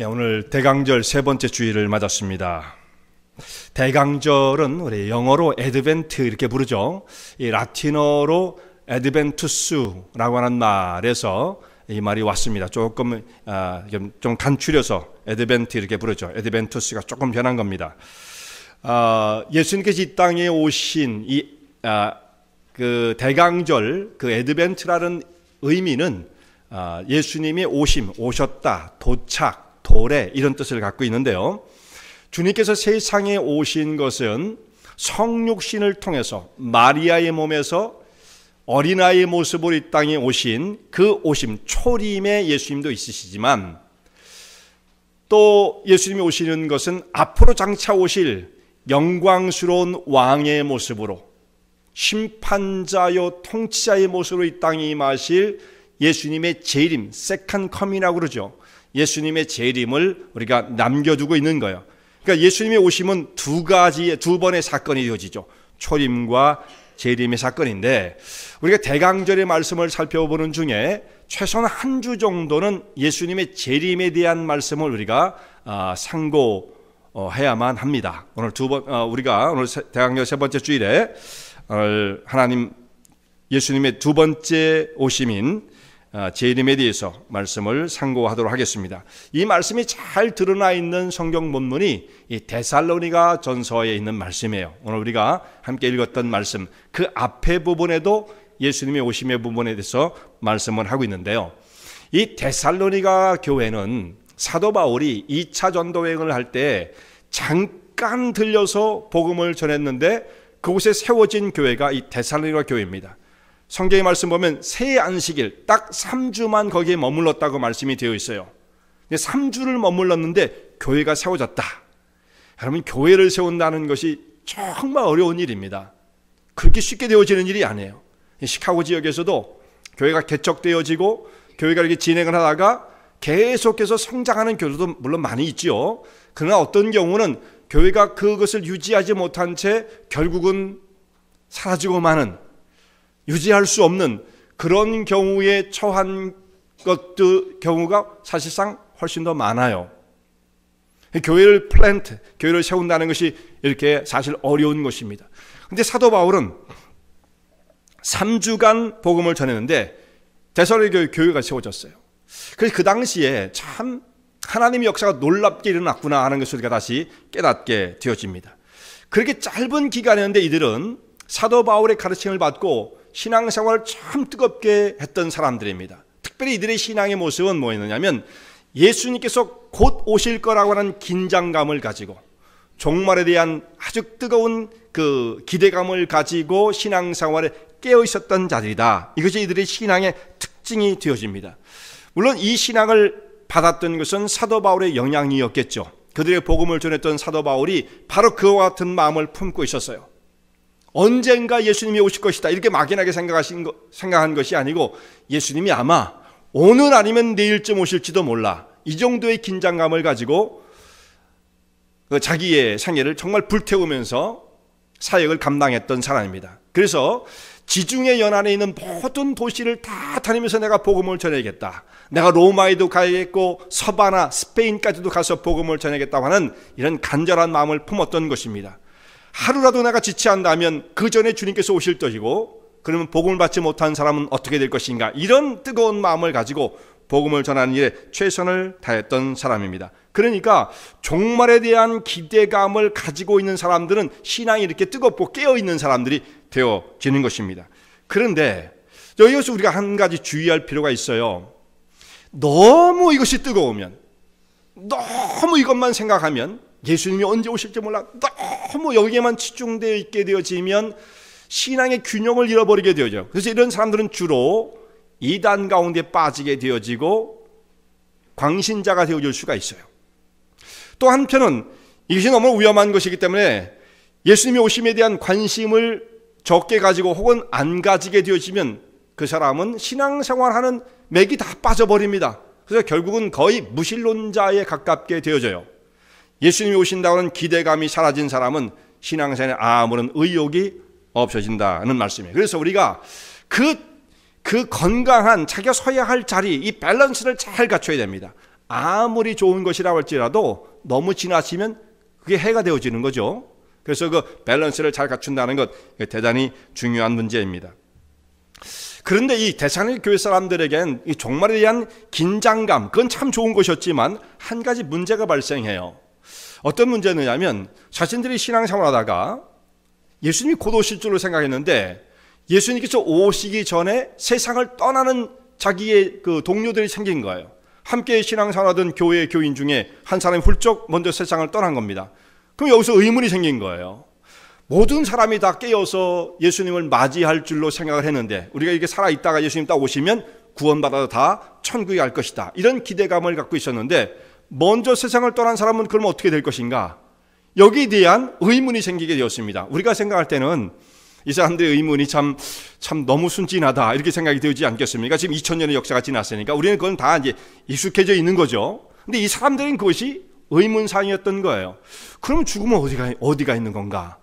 오늘 대강절 세 번째 주일을 맞았습니다. 대강절은 우리 영어로 애드벤트 이렇게 부르죠. 이 라틴어로 애드벤투스라고 하는 말에서 이 말이 왔습니다. 조금 좀 간추려서 애드벤트 이렇게 부르죠. 애드벤투스가 조금 변한 겁니다. 예수님께서 이 땅에 오신 그 대강절, 그 애드벤트라는 의미는 예수님이 오셨다, 도착, 도래 이런 뜻을 갖고 있는데요. 주님께서 세상에 오신 것은 성육신을 통해서 마리아의 몸에서 어린아이의 모습으로 이 땅에 오신 그 오심, 초림의 예수님도 있으시지만 또 예수님이 오시는 것은 앞으로 장차 오실 영광스러운 왕의 모습으로 심판자요 통치자의 모습으로 이 땅에 임하실 예수님의 재림, 세컨 커밍이라고 그러죠. 예수님의 재림을 우리가 남겨두고 있는 거예요. 그러니까 예수님의 오심은 두 번의 사건이 이어지죠. 초림과 재림의 사건인데 우리가 대강절의 말씀을 살펴보는 중에 최소한 한 주 정도는 예수님의 재림에 대한 말씀을 우리가 상고해야만 합니다. 오늘 우리가 오늘 대강절 세 번째 주일에 하나님 예수님의 두 번째 오심인 재림에 대해서 말씀을 상고하도록 하겠습니다. 이 말씀이 잘 드러나 있는 성경 본문이 이 데살로니가 전서에 있는 말씀이에요. 오늘 우리가 함께 읽었던 말씀, 그 앞에 부분에도 예수님의 오심의 부분에 대해서 말씀을 하고 있는데요. 이 데살로니가 교회는 사도 바울이 2차 전도 여행을 할 때 잠깐 들려서 복음을 전했는데 그곳에 세워진 교회가 이 데살로니가 교회입니다. 성경의 말씀 보면 새 안식일 딱 3주만 거기에 머물렀다고 말씀이 되어 있어요. 3주를 머물렀는데 교회가 세워졌다. 여러분, 교회를 세운다는 것이 정말 어려운 일입니다. 그렇게 쉽게 되어지는 일이 아니에요. 시카고 지역에서도 교회가 개척되어지고 교회가 이렇게 진행을 하다가 계속해서 성장하는 교회도 물론 많이 있지요. 그러나 어떤 경우는 교회가 그것을 유지하지 못한 채 결국은 사라지고 마는, 유지할 수 없는 그런 경우에 처한 경우가 사실상 훨씬 더 많아요. 교회를 교회를 세운다는 것이 이렇게 사실 어려운 것입니다. 그런데 사도 바울은 3주간 복음을 전했는데 데살로니가 교회가 세워졌어요. 그래서 그 당시에 참 하나님의 역사가 놀랍게 일어났구나 하는 것을 우리가 다시 깨닫게 되어집니다. 그렇게 짧은 기간이었는데 이들은 사도 바울의 가르침을 받고 신앙생활을 참 뜨겁게 했던 사람들입니다. 특별히 이들의 신앙의 모습은 뭐였느냐면 예수님께서 곧 오실 거라고 하는 긴장감을 가지고 종말에 대한 아주 뜨거운 그 기대감을 가지고 신앙생활에 깨어 있었던 자들이다. 이것이 이들의 신앙의 특징이 되어집니다. 물론 이 신앙을 받았던 것은 사도 바울의 영향이었겠죠. 그들의 복음을 전했던 사도 바울이 바로 그와 같은 마음을 품고 있었어요. 언젠가 예수님이 오실 것이다 이렇게 막연하게 생각한 것이 아니고 예수님이 아마 오늘 아니면 내일쯤 오실지도 몰라, 이 정도의 긴장감을 가지고 자기의 생애를 정말 불태우면서 사역을 감당했던 사람입니다. 그래서 지중해 연안에 있는 모든 도시를 다 다니면서 내가 복음을 전해야겠다, 내가 로마에도 가야겠고 서바나 스페인까지도 가서 복음을 전해야겠다고 하는 이런 간절한 마음을 품었던 것입니다. 하루라도 내가 지체한다면 그 전에 주님께서 오실 것이고 그러면 복음을 받지 못한 사람은 어떻게 될 것인가, 이런 뜨거운 마음을 가지고 복음을 전하는 일에 최선을 다했던 사람입니다. 그러니까 종말에 대한 기대감을 가지고 있는 사람들은 신앙이 이렇게 뜨겁고 깨어있는 사람들이 되어지는 것입니다. 그런데 여기서 우리가 한 가지 주의할 필요가 있어요. 너무 이것이 뜨거우면, 너무 이것만 생각하면, 예수님이 언제 오실지 몰라, 너무 여기에만 치중되어 있게 되어지면 신앙의 균형을 잃어버리게 되어져요. 그래서 이런 사람들은 주로 이단 가운데 빠지게 되어지고 광신자가 되어질 수가 있어요. 또 한편은 이것이 너무 위험한 것이기 때문에 예수님이 오심에 대한 관심을 적게 가지고 혹은 안 가지게 되어지면 그 사람은 신앙생활하는 맥이 다 빠져버립니다. 그래서 결국은 거의 무신론자에 가깝게 되어져요. 예수님이 오신다는 기대감이 사라진 사람은 신앙생활에 아무런 의욕이 없어진다는 말씀이에요. 그래서 우리가 그 건강한 자기가 서야 할 자리, 이 밸런스를 잘 갖춰야 됩니다. 아무리 좋은 것이라고 할지라도 너무 지나치면 그게 해가 되어지는 거죠. 그래서 그 밸런스를 잘 갖춘다는 것 대단히 중요한 문제입니다. 그런데 이 데살로니가 교회 사람들에겐 이 종말에 대한 긴장감, 그건 참 좋은 것이었지만 한 가지 문제가 발생해요. 어떤 문제냐면 자신들이 신앙생활하다가 예수님이 곧 오실 줄로 생각했는데 예수님께서 오시기 전에 세상을 떠나는 자기의 그 동료들이 생긴 거예요. 함께 신앙생활하던 교회 교인 중에 한 사람이 훌쩍 먼저 세상을 떠난 겁니다. 그럼 여기서 의문이 생긴 거예요. 모든 사람이 다 깨어서 예수님을 맞이할 줄로 생각을 했는데 우리가 이렇게 살아있다가 예수님 딱 오시면 구원받아서 다 천국에 갈 것이다, 이런 기대감을 갖고 있었는데 먼저 세상을 떠난 사람은 그럼 어떻게 될 것인가? 여기에 대한 의문이 생기게 되었습니다. 우리가 생각할 때는 이 사람들의 의문이 참 너무 순진하다 이렇게 생각이 되지 않겠습니까? 지금 2000년의 역사가 지났으니까 우리는 그건 다 이제 익숙해져 있는 거죠. 근데 이 사람들은 그것이 의문사항이었던 거예요. 그러면 죽으면 어디가 있는 건가?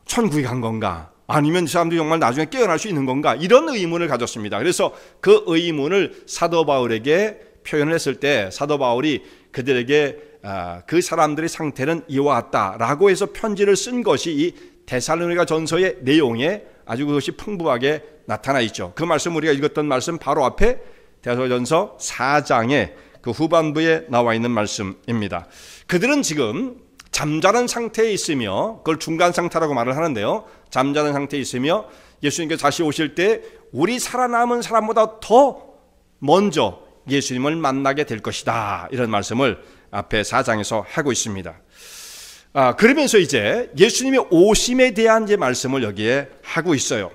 천국에 간 건가? 아니면 이 사람들이 정말 나중에 깨어날 수 있는 건가? 이런 의문을 가졌습니다. 그래서 그 의문을 사도 바울에게 표현을 했을 때 사도 바울이 그들에게 그 사람들의 상태는 이와 같다라고 해서 편지를 쓴 것이 이 데살로니가 전서의 내용에 아주 그것이 풍부하게 나타나 있죠. 그 말씀 우리가 읽었던 말씀 바로 앞에 데살로니가전서 4장의 그 후반부에 나와 있는 말씀입니다. 그들은 지금 잠자는 상태에 있으며 그걸 중간 상태라고 말을 하는데요. 잠자는 상태에 있으며 예수님께서 다시 오실 때 우리 살아남은 사람보다 더 먼저 예수님을 만나게 될 것이다, 이런 말씀을 앞에 4장에서 하고 있습니다. 그러면서 이제 예수님의 오심에 대한 이제 말씀을 여기에 하고 있어요.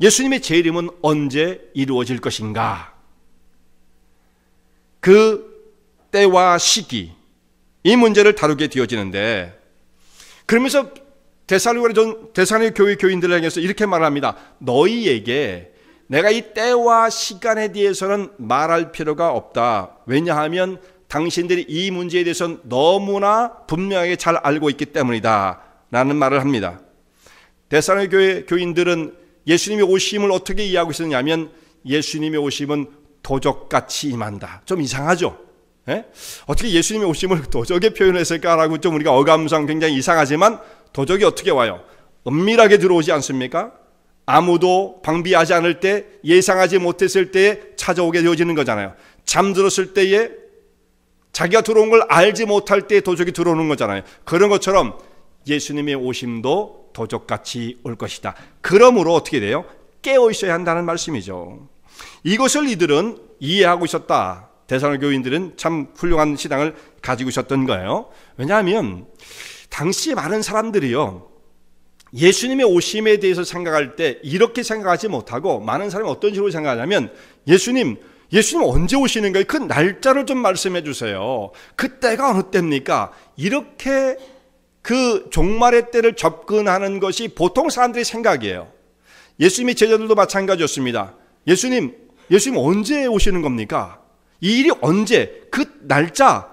예수님의 재림은 언제 이루어질 것인가? 그 때와 시기, 이 문제를 다루게 되어지는데, 그러면서 데살로니가 교회 교인들에게서 이렇게 말합니다. 너희에게 내가 이 때와 시간에 대해서는 말할 필요가 없다. 왜냐하면 당신들이 이 문제에 대해서는 너무나 분명하게 잘 알고 있기 때문이다 라는 말을 합니다. 데살로니가 교회 교인들은 예수님의 오심을 어떻게 이해하고 있었냐면 예수님의 오심은 도적같이 임한다. 좀 이상하죠? 예? 어떻게 예수님의 오심을 도적에 표현했을까라고 좀 우리가 어감상 굉장히 이상하지만 도적이 어떻게 와요? 은밀하게 들어오지 않습니까? 아무도 방비하지 않을 때, 예상하지 못했을 때에 찾아오게 되어지는 거잖아요. 잠들었을 때에 자기가 들어온 걸 알지 못할 때 도적이 들어오는 거잖아요. 그런 것처럼 예수님의 오심도 도적같이 올 것이다. 그러므로 어떻게 돼요? 깨어 있어야 한다는 말씀이죠. 이것을 이들은 이해하고 있었다. 데살로니가 교인들은 참 훌륭한 신앙을 가지고 있었던 거예요. 왜냐하면 당시 많은 사람들이요, 예수님의 오심에 대해서 생각할 때 이렇게 생각하지 못하고 많은 사람이 어떤 식으로 생각하냐면 예수님 언제 오시는 거예요? 그 날짜를 좀 말씀해 주세요. 그때가 어느 때입니까? 이렇게 그 종말의 때를 접근하는 것이 보통 사람들의 생각이에요. 예수님의 제자들도 마찬가지였습니다. 예수님 언제 오시는 겁니까? 이 일이 언제, 그 날짜,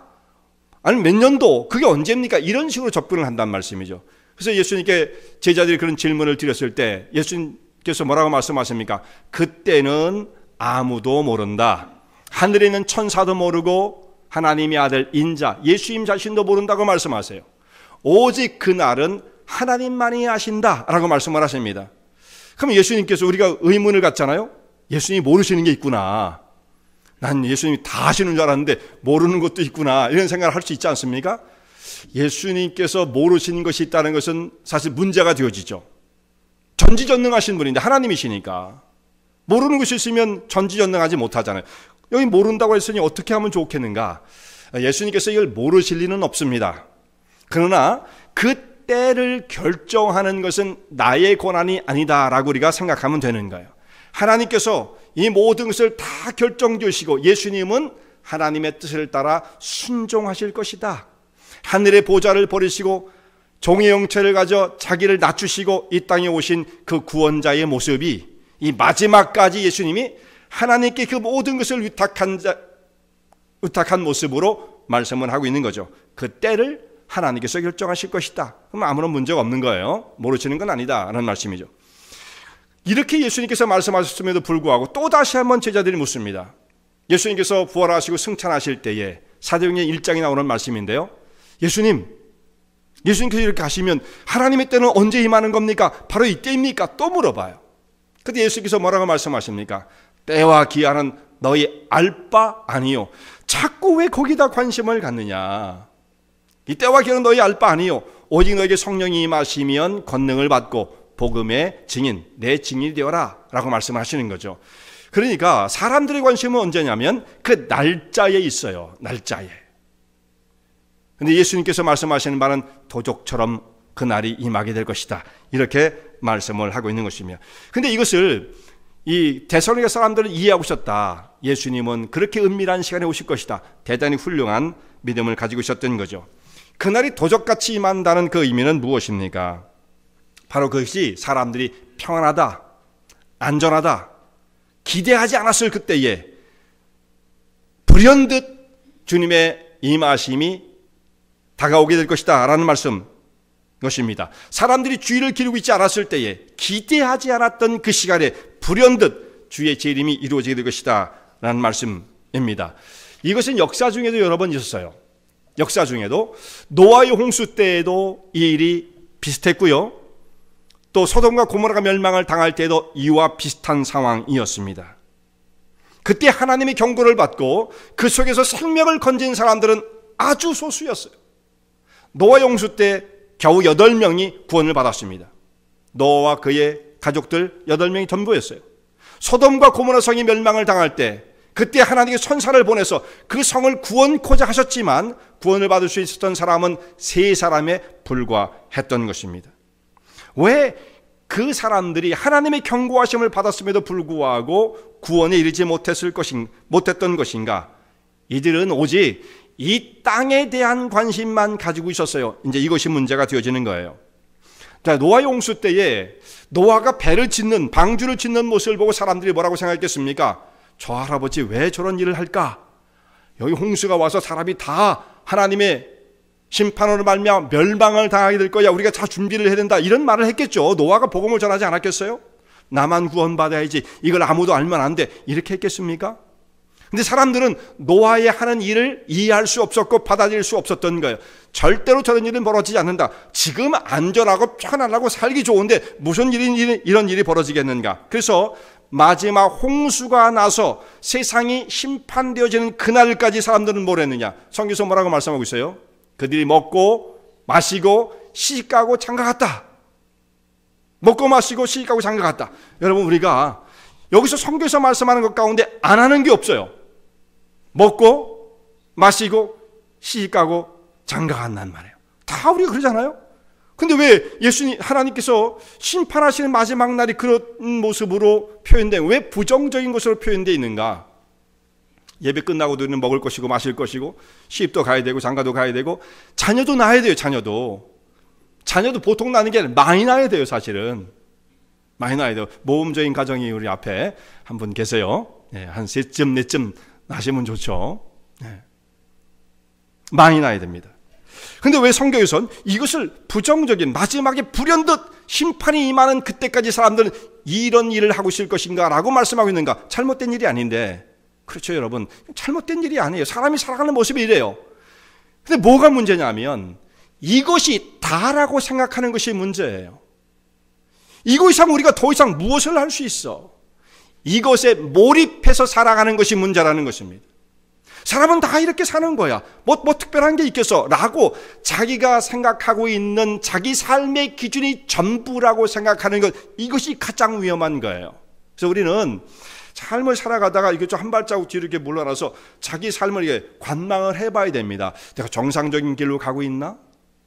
아니면 몇 년도, 그게 언제입니까? 이런 식으로 접근을 한다는 말씀이죠. 그래서 예수님께 제자들이 그런 질문을 드렸을 때 예수님께서 뭐라고 말씀하십니까? 그때는 아무도 모른다. 하늘에 있는 천사도 모르고 하나님의 아들 인자 예수님 자신도 모른다고 말씀하세요. 오직 그날은 하나님만이 아신다 라고 말씀을 하십니다. 그럼 예수님께서, 우리가 의문을 갖잖아요. 예수님이 모르시는 게 있구나, 난 예수님이 다 아시는 줄 알았는데 모르는 것도 있구나, 이런 생각을 할 수 있지 않습니까? 예수님께서 모르시는 것이 있다는 것은 사실 문제가 되어지죠. 전지전능하신 분인데 하나님이시니까 모르는 것이 있으면 전지전능하지 못하잖아요. 여기 모른다고 했으니 어떻게 하면 좋겠는가? 예수님께서 이걸 모르실 리는 없습니다. 그러나 그 때를 결정하는 것은 나의 권한이 아니다라고 우리가 생각하면 되는 거예요. 하나님께서 이 모든 것을 다 결정지으시고 예수님은 하나님의 뜻을 따라 순종하실 것이다. 하늘의 보좌를 버리시고 종의 형체를 가져 자기를 낮추시고 이 땅에 오신 그 구원자의 모습이 이 마지막까지 예수님이 하나님께 그 모든 것을 위탁한 모습으로 말씀을 하고 있는 거죠. 그 때를 하나님께서 결정하실 것이다. 그럼 아무런 문제가 없는 거예요. 모르시는 건 아니다라는 말씀이죠. 이렇게 예수님께서 말씀하셨음에도 불구하고 또 다시 한번 제자들이 묻습니다. 예수님께서 부활하시고 승천하실 때에 사도행전 1장에 나오는 말씀인데요. 예수님께서 이렇게 하시면 하나님의 때는 언제 임하는 겁니까? 바로 이때입니까? 또 물어봐요. 그때 예수님께서 뭐라고 말씀하십니까? 때와 기한은 너희 알 바 아니요. 자꾸 왜 거기다 관심을 갖느냐? 이 때와 기한은 너희 알 바 아니요. 오직 너에게 성령이 임하시면 권능을 받고 복음의 증인, 내 증인이 되어라 라고 말씀을 하시는 거죠. 그러니까 사람들의 관심은 언제냐면 그 날짜에 있어요. 날짜에. 근데 예수님께서 말씀하시는 바는 도적처럼 그날이 임하게 될 것이다. 이렇게 말씀을 하고 있는 것이며. 근데 이것을 이 데살로니가 사람들은 이해하고 있었다. 예수님은 그렇게 은밀한 시간에 오실 것이다. 대단히 훌륭한 믿음을 가지고 있었던 거죠. 그날이 도적같이 임한다는 그 의미는 무엇입니까? 바로 그것이 사람들이 평안하다, 안전하다, 기대하지 않았을 그때에 불현듯 주님의 임하심이 다가오게 될 것이다 라는 말씀 것입니다. 사람들이 주의를 기울이고 있지 않았을 때에 기대하지 않았던 그 시간에 불현듯 주의 재림이 이루어지게 될 것이다 라는 말씀입니다. 이것은 역사 중에도 여러 번 있었어요. 역사 중에도 노아의 홍수 때에도 이 일이 비슷했고요. 또 소돔과 고모라가 멸망을 당할 때에도 이와 비슷한 상황이었습니다. 그때 하나님의 경고를 받고 그 속에서 생명을 건진 사람들은 아주 소수였어요. 노아의 홍수 때 겨우 8명이 구원을 받았습니다. 노아와 그의 가족들 8명이 전부였어요. 소돔과 고모라 성이 멸망을 당할 때 그때 하나님의 천사를 보내서 그 성을 구원코자 하셨지만 구원을 받을 수 있었던 사람은 3사람에 불과했던 것입니다. 왜 그 사람들이 하나님의 경고하심을 받았음에도 불구하고 구원에 이르지 못했던 것인가? 이들은 오직 이 땅에 대한 관심만 가지고 있었어요. 이제 이것이 문제가 되어지는 거예요. 자, 노아의 홍수 때에 노아가 배를 짓는, 방주를 짓는 모습을 보고 사람들이 뭐라고 생각했겠습니까? 저 할아버지 왜 저런 일을 할까? 여기 홍수가 와서 사람이 다 하나님의 심판으로 말미암아 멸망을 당하게 될 거야. 우리가 다 준비를 해야 된다. 이런 말을 했겠죠. 노아가 복음을 전하지 않았겠어요? 나만 구원받아야지. 이걸 아무도 알면 안 돼. 이렇게 했겠습니까? 근데 사람들은 노아의 하는 일을 이해할 수 없었고 받아들일 수 없었던 거예요. 절대로 저런 일은 벌어지지 않는다. 지금 안전하고 편안하고 살기 좋은데 무슨 이런 일이 벌어지겠는가. 그래서 마지막 홍수가 나서 세상이 심판되어지는 그날까지 사람들은 뭘 했느냐. 성경에서 뭐라고 말씀하고 있어요? 그들이 먹고 마시고 시집가고 장가갔다. 먹고 마시고 시집가고 장가갔다. 여러분, 우리가 여기서 성경에서 말씀하는 것 가운데 안 하는 게 없어요. 먹고 마시고 시집가고 장가간단 말이에요. 다 우리가 그러잖아요. 근데 왜 하나님께서 심판하시는 마지막 날이 그런 모습으로 표현된, 왜 부정적인 것으로 표현되어 있는가? 예배 끝나고도 우리는 먹을 것이고 마실 것이고 시집도 가야 되고 장가도 가야 되고 자녀도 낳아야 돼요. 자녀도 보통 낳는 게 아니라 많이 낳아야 돼요. 사실은 많이 낳아야 돼요. 모범적인 가정이 우리 앞에 한 분 계세요. 네, 한 3쯤 4쯤 낳으시면 좋죠. 네. 많이 낳아야 됩니다. 근데 왜 성경에선 이것을 부정적인, 마지막에 불현듯 심판이 임하는 그때까지 사람들은 이런 일을 하고 있을 것인가 라고 말씀하고 있는가? 잘못된 일이 아닌데. 그렇죠, 여러분. 잘못된 일이 아니에요. 사람이 살아가는 모습이 이래요. 근데 뭐가 문제냐면 이것이 다라고 생각하는 것이 문제예요. 이거 이상 우리가 더 이상 무엇을 할 수 있어? 이것에 몰입해서 살아가는 것이 문제라는 것입니다. 사람은 다 이렇게 사는 거야. 뭐 특별한 게 있겠어? 라고 자기가 생각하고 있는 자기 삶의 기준이 전부라고 생각하는 것, 이것이 가장 위험한 거예요. 그래서 우리는 삶을 살아가다가 이게 좀 한 발자국 뒤로 이렇게 물러나서 자기 삶을 이렇게 관망을 해봐야 됩니다. 내가 정상적인 길로 가고 있나?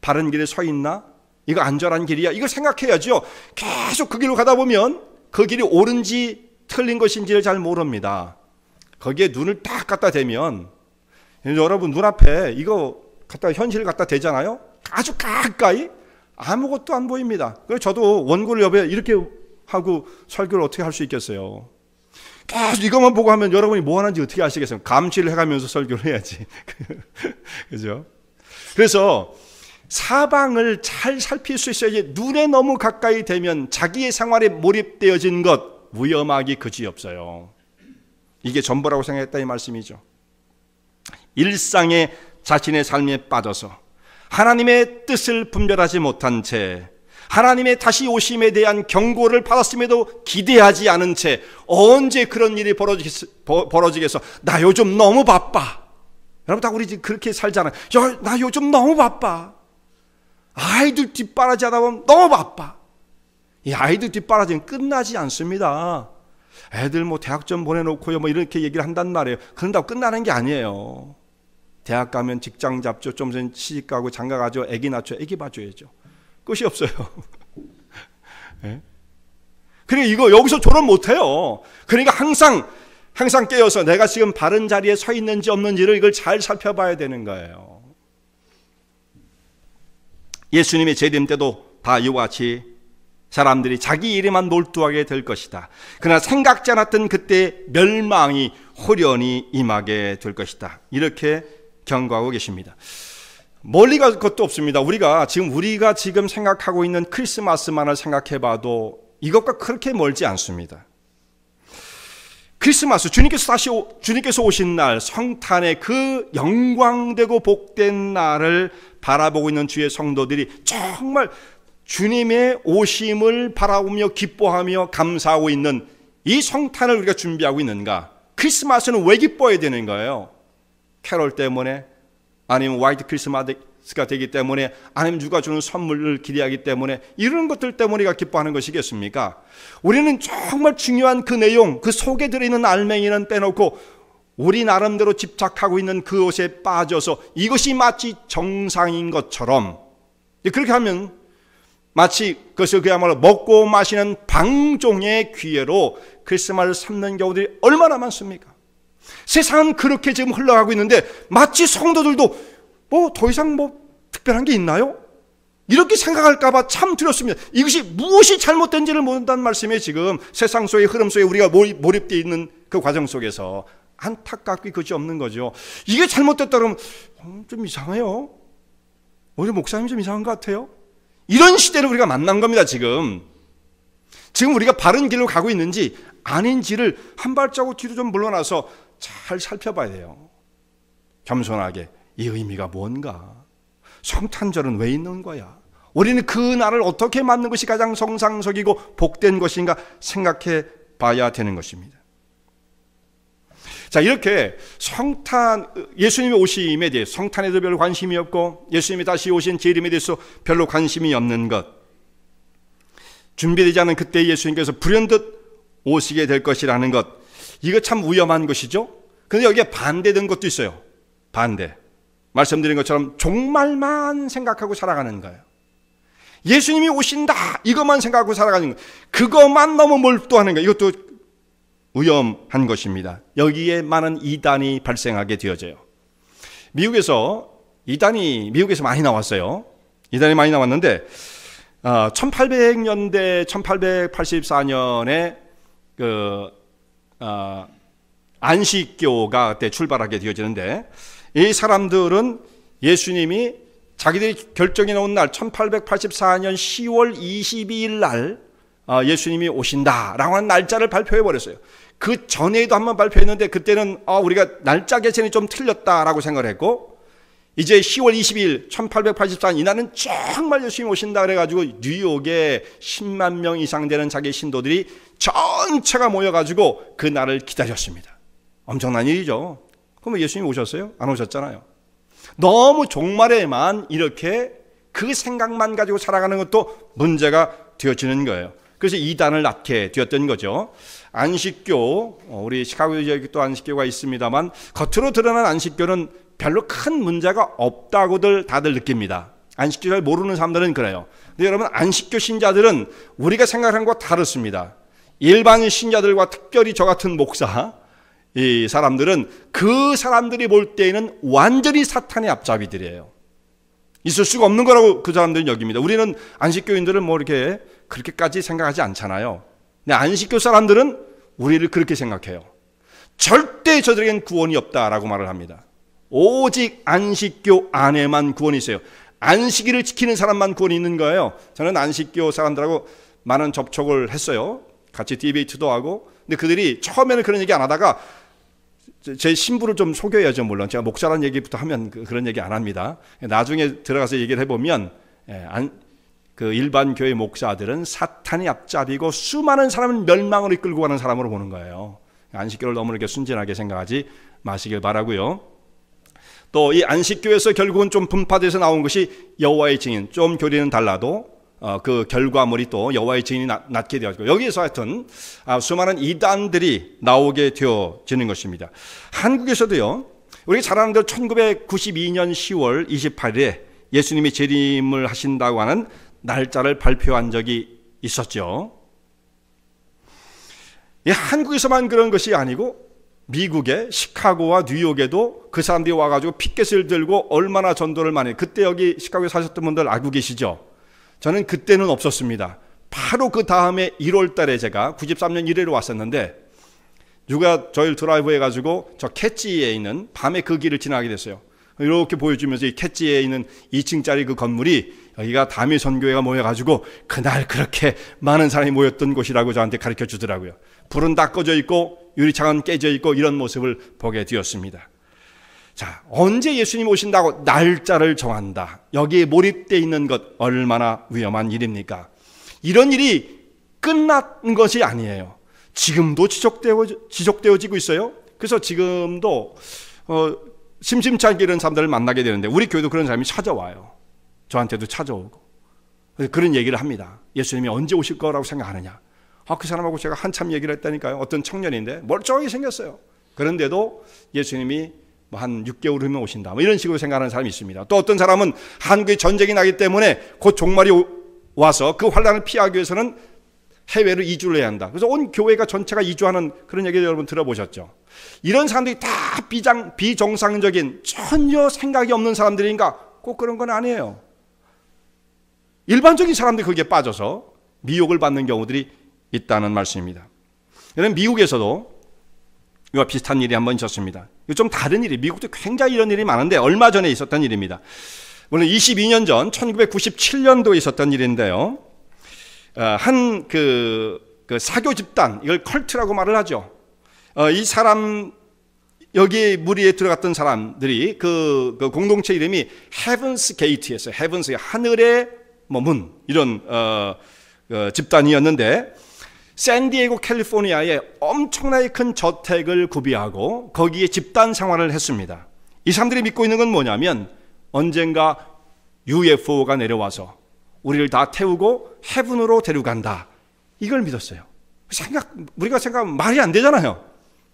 바른 길에 서 있나? 이거 안전한 길이야? 이걸 생각해야죠. 계속 그 길로 가다 보면 그 길이 옳은지 틀린 것인지를 잘 모릅니다. 거기에 눈을 딱 갖다 대면, 여러분 눈앞에 이거 현실 갖다 대잖아요. 아주 가까이 아무것도 안 보입니다. 그래서 저도 원고를 옆에 이렇게 하고 설교를 어떻게 할 수 있겠어요? 계속 이것만 보고 하면 여러분이 뭐 하는지 어떻게 아시겠어요? 감시를 해가면서 설교를 해야지. 그죠? 그래서 사방을 잘 살필 수 있어야지. 눈에 너무 가까이 되면 자기의 생활에 몰입되어진 것, 위험하기 그지없어요. 이게 전부라고 생각했다 이 말씀이죠. 일상의 자신의 삶에 빠져서 하나님의 뜻을 분별하지 못한 채, 하나님의 다시 오심에 대한 경고를 받았음에도 기대하지 않은 채 언제 그런 일이 벌어지겠어? 나 요즘 너무 바빠. 여러분 다 우리 그렇게 살잖아요. 나 요즘 너무 바빠. 아이들 뒷바라지 하다 보면 너무 바빠. 이 아이들 뒷바라지는 끝나지 않습니다. 애들 뭐 대학 좀 보내놓고요 뭐 이렇게 얘기를 한단 말이에요. 그런다고 끝나는 게 아니에요. 대학 가면 직장 잡죠. 좀 전에 시집 가고 장가 가죠. 애기 낳죠. 애기 봐줘야죠. 끝이 없어요. 네? 그러니까 이거 여기서 졸업 못해요. 그러니까 항상 깨어서 내가 지금 바른 자리에 서 있는지 없는지를 이걸 잘 살펴봐야 되는 거예요. 예수님의 재림 때도 다 이와 같이 사람들이 자기 일에만 몰두하게 될 것이다. 그러나 생각지 않았던 그때 멸망이 호련히 임하게 될 것이다. 이렇게 경고하고 계십니다. 멀리 갈 것도 없습니다. 우리가 지금 생각하고 있는 크리스마스만을 생각해봐도 이것과 그렇게 멀지 않습니다. 크리스마스, 주님께서 오신 날, 성탄의 그 영광되고 복된 날을 바라보고 있는 주의 성도들이 정말 주님의 오심을 바라보며 기뻐하며 감사하고 있는 이 성탄을 우리가 준비하고 있는가? 크리스마스는 왜 기뻐해야 되는 거예요? 캐롤 때문에, 아니면 화이트 크리스마스가 되기 때문에, 아니면 누가 주는 선물을 기대하기 때문에, 이런 것들 때문에 우리가 기뻐하는 것이겠습니까? 우리는 정말 중요한 그 내용, 그 속에 들어있는 알맹이는 빼놓고 우리 나름대로 집착하고 있는 그것에 빠져서 이것이 마치 정상인 것처럼, 그렇게 하면 마치 그것을 그야말로 먹고 마시는 방종의 기회로 크리스마스를 삼는 경우들이 얼마나 많습니까? 세상은 그렇게 지금 흘러가고 있는데 마치 성도들도 더 이상 특별한 게 있나요? 이렇게 생각할까봐 참 두렵습니다. 이것이 무엇이 잘못된지를 모른다는 말씀에 지금 세상 속의 흐름 속에 우리가 몰입되어 있는 그 과정 속에서 안타깝게 그것이 없는 거죠. 이게 잘못됐다 그러면 좀 이상해요. 우리 목사님이 좀 이상한 것 같아요. 이런 시대를 우리가 만난 겁니다. 지금 우리가 바른 길로 가고 있는지 아닌지를 한 발자국 뒤로 좀 물러나서 잘 살펴봐야 돼요. 겸손하게 이 의미가 뭔가? 성탄절은 왜 있는 거야? 우리는 그 날을 어떻게 맞는 것이 가장 정상적이고 복된 것인가 생각해 봐야 되는 것입니다. 자, 이렇게 예수님의 오심에 대해 성탄에도 별로 관심이 없고 예수님이 다시 오신 재림에 대해서 별로 관심이 없는 것, 준비되지 않은 그때 예수님께서 불현듯 오시게 될 것이라는 것, 이거 참 위험한 것이죠. 그런데 여기에 반대된 것도 있어요. 반대. 말씀드린 것처럼 종말만 생각하고 살아가는 거예요. 예수님이 오신다 이것만 생각하고 살아가는 거예요. 그것만 너무 몰두하는 거예요. 이것도 위험한 것입니다. 여기에 많은 이단이 발생하게 되어져요. 미국에서 많이 나왔어요. 이단이 많이 나왔는데 1800년대 1884년에 안식교가 그때 출발하게 되어지는데, 이 사람들은 예수님이 자기들이 결정해 놓은 날 1884년 10월 22일 날 예수님이 오신다라고 하는 날짜를 발표해 버렸어요. 그 전에도 한번 발표했는데 그때는 우리가 날짜 계산이 좀 틀렸다라고 생각을 했고, 이제 10월 22일 1884년 이날은 정말 예수님이 오신다 그래가지고 뉴욕에 10만 명 이상 되는 자기 신도들이 전체가 모여가지고 그 날을 기다렸습니다. 엄청난 일이죠. 그럼 예수님이 오셨어요? 안 오셨잖아요. 너무 종말에만 이렇게 그 생각만 가지고 살아가는 것도 문제가 되어지는 거예요. 그래서 이단을 낳게 되었던 거죠. 안식교, 우리 시카고 지역도 안식교가 있습니다만 겉으로 드러난 안식교는 별로 큰 문제가 없다고들 다들 느낍니다. 안식교 잘 모르는 사람들은 그래요. 근데 여러분, 안식교 신자들은 우리가 생각하는 것과 다릅니다. 일반 신자들과 특별히 저 같은 목사, 이 사람들은 그 사람들이 볼 때에는 완전히 사탄의 앞잡이들이에요. 있을 수가 없는 거라고 그 사람들은 여깁니다. 우리는 안식교인들은 이렇게 그렇게까지 생각하지 않잖아요. 근데 안식교 사람들은 우리를 그렇게 생각해요. 절대 저들에겐 구원이 없다라고 말을 합니다. 오직 안식교 안에만 구원이 있어요. 안식일을 지키는 사람만 구원이 있는 거예요. 저는 안식교 사람들하고 많은 접촉을 했어요. 같이 디베이트도 하고. 근데 그들이 처음에는 그런 얘기 안 하다가 제 신부를 좀 속여야죠. 물론 제가 목사라는 얘기부터 하면 그런 얘기 안 합니다. 나중에 들어가서 얘기를 해보면 그 일반 교회 목사들은 사탄이 앞잡이고 수많은 사람을 멸망으로 이끌고 가는 사람으로 보는 거예요. 안식교를 너무 이렇게 순진하게 생각하지 마시길 바라고요. 또 이 안식교에서 결국은 좀 분파돼서 나온 것이 여호와의 증인. 좀 교리는 달라도 그 결과물이 또 여호와의 증인이 낳게 되었고, 여기에서 하여튼 수많은 이단들이 나오게 되어지는 것입니다. 한국에서도요, 우리 잘 아는 대로 1992년 10월 28일에 예수님이 재림을 하신다고 하는 날짜를 발표한 적이 있었죠. 한국에서만 그런 것이 아니고 미국의 시카고와 뉴욕에도 그 사람들이 와가지고 피켓을 들고 얼마나 전도를 많이, 그때 여기 시카고에 사셨던 분들 알고 계시죠? 저는 그때는 없었습니다. 바로 그 다음에 1월 달에 제가 93년 1회로 왔었는데, 누가 저희를 드라이브 해가지고 저 캐치에 있는, 밤에 그 길을 지나게 됐어요. 이렇게 보여주면서 이 캐치에 있는 2층짜리 그 건물이 여기가 담임 선교회가 모여가지고 그날 그렇게 많은 사람이 모였던 곳이라고 저한테 가르쳐 주더라고요. 불은 다 꺼져 있고 유리창은 깨져 있고 이런 모습을 보게 되었습니다. 자, 언제 예수님 오신다고 날짜를 정한다. 여기에 몰입되어 있는 것 얼마나 위험한 일입니까? 이런 일이 끝난 것이 아니에요. 지금도 지속되어지고 있어요. 그래서 지금도 심심치 않게 이런 사람들을 만나게 되는데, 우리 교회도 그런 사람이 찾아와요. 저한테도 찾아오고 그런 얘기를 합니다. 예수님이 언제 오실 거라고 생각하느냐. 그 사람하고 제가 한참 얘기를 했다니까요. 어떤 청년인데 멀쩡하게 생겼어요. 그런데도 예수님이 한 6개월 후면 오신다, 이런 식으로 생각하는 사람이 있습니다. 또 어떤 사람은 한국에 전쟁이 나기 때문에 곧 종말이 와서 그 환란을 피하기 위해서는 해외로 이주를 해야 한다. 그래서 온 교회가 전체가 이주하는 그런 얘기 여러분 들어보셨죠? 이런 사람들이 다 비정상적인, 전혀 생각이 없는 사람들인가? 꼭 그런 건 아니에요. 일반적인 사람들이 거기에 빠져서 미혹을 받는 경우들이 있다는 말씀입니다. 여러분, 미국에서도 이와 비슷한 일이 한번 있었습니다. 이거 좀 다른 일이, 미국도 굉장히 이런 일이 많은데 얼마 전에 있었던 일입니다. 물론 22년 전 1997년도에 있었던 일인데요. 한 사교 집단, 이걸 컬트라고 말을 하죠. 이 사람, 여기 무리에 들어갔던 사람들이 그 공동체 이름이 헤븐스 게이트였어요. 헤븐스, 하늘의 문, 이런 집단이었는데, 샌디에고 캘리포니아에 엄청나게 큰 저택을 구비하고 거기에 집단 생활을 했습니다. 이 사람들이 믿고 있는 건 뭐냐면, 언젠가 UFO가 내려와서 우리를 다 태우고 헤븐으로 데려간다, 이걸 믿었어요. 우리가 생각하면 말이 안 되잖아요.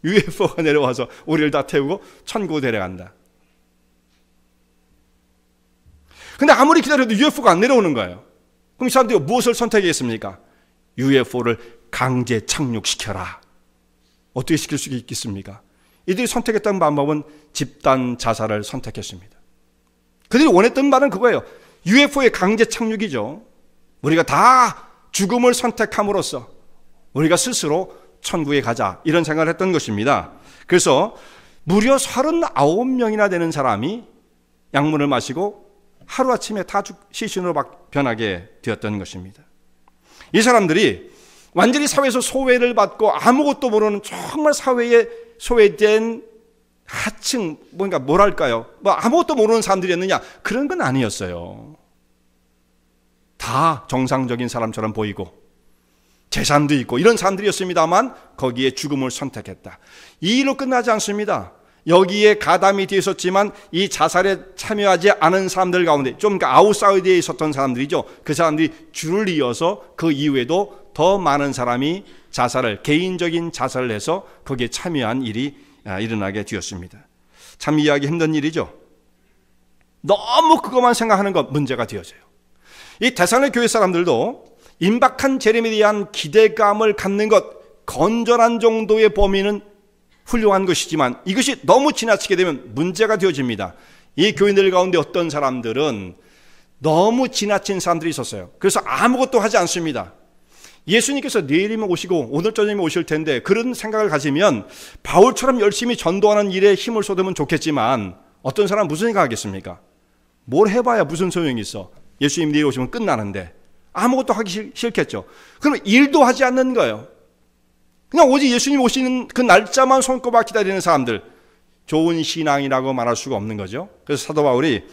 UFO가 내려와서 우리를 다 태우고 천국으로 데려간다. 근데 아무리 기다려도 UFO가 안 내려오는 거예요. 그럼 이 사람들이 무엇을 선택했습니까? UFO를 강제 착륙시켜라. 어떻게 시킬 수 있겠습니까? 이들이 선택했던 방법은 집단 자살을 선택했습니다. 그들이 원했던 말은 그거예요. UFO의 강제 착륙이죠. 우리가 다 죽음을 선택함으로써 우리가 스스로 천국에 가자, 이런 생각을 했던 것입니다. 그래서 무려 39명이나 되는 사람이 약물을 마시고 하루아침에 다 시신으로 변하게 되었던 것입니다. 이 사람들이 완전히 사회에서 소외를 받고 아무것도 모르는, 정말 사회에 소외된 하층, 뭐랄까요, 아무것도 모르는 사람들이었느냐? 그런 건 아니었어요. 다 정상적인 사람처럼 보이고 재산도 있고 이런 사람들이었습니다만 거기에 죽음을 선택했다. 이 일로 끝나지 않습니다. 여기에 가담이 되어 있었지만 이 자살에 참여하지 않은 사람들 가운데, 좀 아웃사이드에 있었던 사람들이죠. 그 사람들이 줄을 이어서 그 이후에도 더 많은 사람이 개인적인 자살을 해서 거기에 참여한 일이 일어나게 되었습니다. 참 이해하기 힘든 일이죠. 너무 그것만 생각하는 것 문제가 되어져요. 이 데살로니가 교회 사람들도 임박한 재림에 대한 기대감을 갖는 것, 건전한 정도의 범위는 훌륭한 것이지만 이것이 너무 지나치게 되면 문제가 되어집니다. 이 교인들 가운데 어떤 사람들은 너무 지나친 사람들이 있었어요. 그래서 아무것도 하지 않습니다. 예수님께서 내일이면 오시고 오늘 저녁이면 오실 텐데, 그런 생각을 가지면 바울처럼 열심히 전도하는 일에 힘을 쏟으면 좋겠지만, 어떤 사람은 무슨 생각하겠습니까? 뭘 해봐야 무슨 소용이 있어. 예수님 내일 오시면 끝나는데. 아무것도 하기 싫겠죠. 그러면 일도 하지 않는 거예요. 그냥 오직 예수님 오시는 그 날짜만 손꼽아 기다리는 사람들, 좋은 신앙이라고 말할 수가 없는 거죠. 그래서 사도 바울이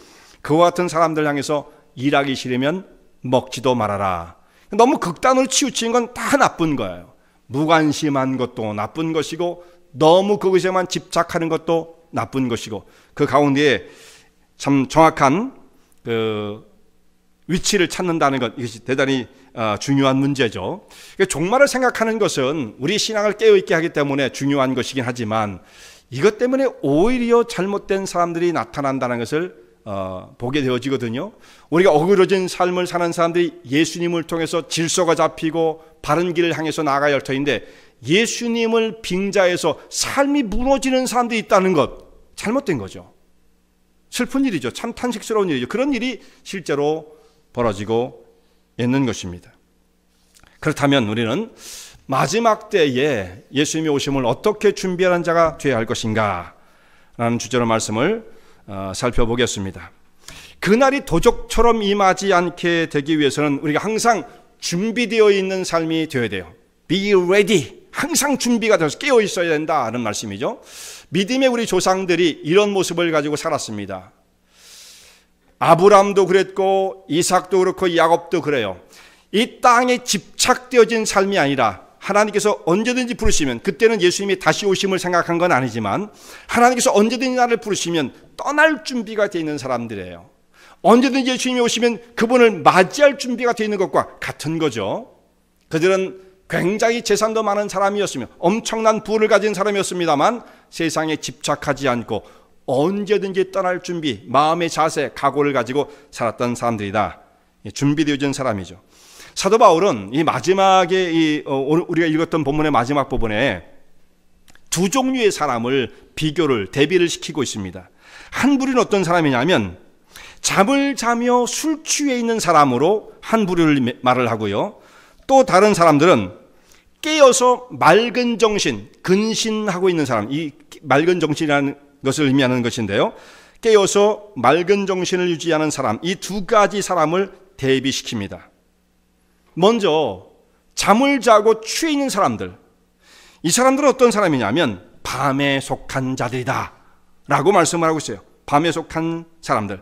그와 같은 사람들 향해서 일하기 싫으면 먹지도 말아라. 너무 극단으로 치우친 건 다 나쁜 거예요. 무관심한 것도 나쁜 것이고 너무 그것에만 집착하는 것도 나쁜 것이고 그 가운데에 참 정확한 그 위치를 찾는다는 것, 이것이 대단히 중요한 문제죠. 종말을 생각하는 것은 우리 신앙을 깨어있게 하기 때문에 중요한 것이긴 하지만 이것 때문에 오히려 잘못된 사람들이 나타난다는 것을 보게 되어지거든요. 우리가 어그러진 삶을 사는 사람들이 예수님을 통해서 질서가 잡히고 바른 길을 향해서 나아가야 할 터인데 예수님을 빙자해서 삶이 무너지는 사람들이 있다는 것, 잘못된 거죠. 슬픈 일이죠. 참 탄식스러운 일이죠. 그런 일이 실제로 벌어지고 있는 것입니다. 그렇다면 우리는 마지막 때에 예수님이 오심을 어떻게 준비하는 자가 되어야 할 것인가 라는 주제로 말씀을 살펴보겠습니다. 그날이 도적처럼 임하지 않게 되기 위해서는 우리가 항상 준비되어 있는 삶이 되어야 돼요. Be ready. 항상 준비가 되어서 깨어 있어야 된다는 말씀이죠. 믿음의 우리 조상들이 이런 모습을 가지고 살았습니다. 아브라함도 그랬고 이삭도 그렇고 야곱도 그래요. 이 땅에 집착되어진 삶이 아니라 하나님께서 언제든지 부르시면, 그때는 예수님이 다시 오심을 생각한 건 아니지만 하나님께서 언제든지 나를 부르시면 떠날 준비가 되어 있는 사람들이에요. 언제든지 예수님이 오시면 그분을 맞이할 준비가 되어 있는 것과 같은 거죠. 그들은 굉장히 재산도 많은 사람이었으며 엄청난 부를 가진 사람이었습니다만 세상에 집착하지 않고 언제든지 떠날 준비, 마음의 자세, 각오를 가지고 살았던 사람들이다. 준비되어진 사람이죠. 사도 바울은 이 마지막에 우리가 읽었던 본문의 마지막 부분에 두 종류의 사람을 대비를 시키고 있습니다. 한 부류는 어떤 사람이냐면 잠을 자며 술 취해 있는 사람으로 한 부류를 말을 하고요. 또 다른 사람들은 깨어서 맑은 정신, 근신하고 있는 사람, 이 맑은 정신이라는 것을 의미하는 것인데요. 깨어서 맑은 정신을 유지하는 사람, 이 두 가지 사람을 대비시킵니다. 먼저 잠을 자고 취해 있는 사람들, 이 사람들은 어떤 사람이냐면 밤에 속한 자들이다 라고 말씀을 하고 있어요. 밤에 속한 사람들,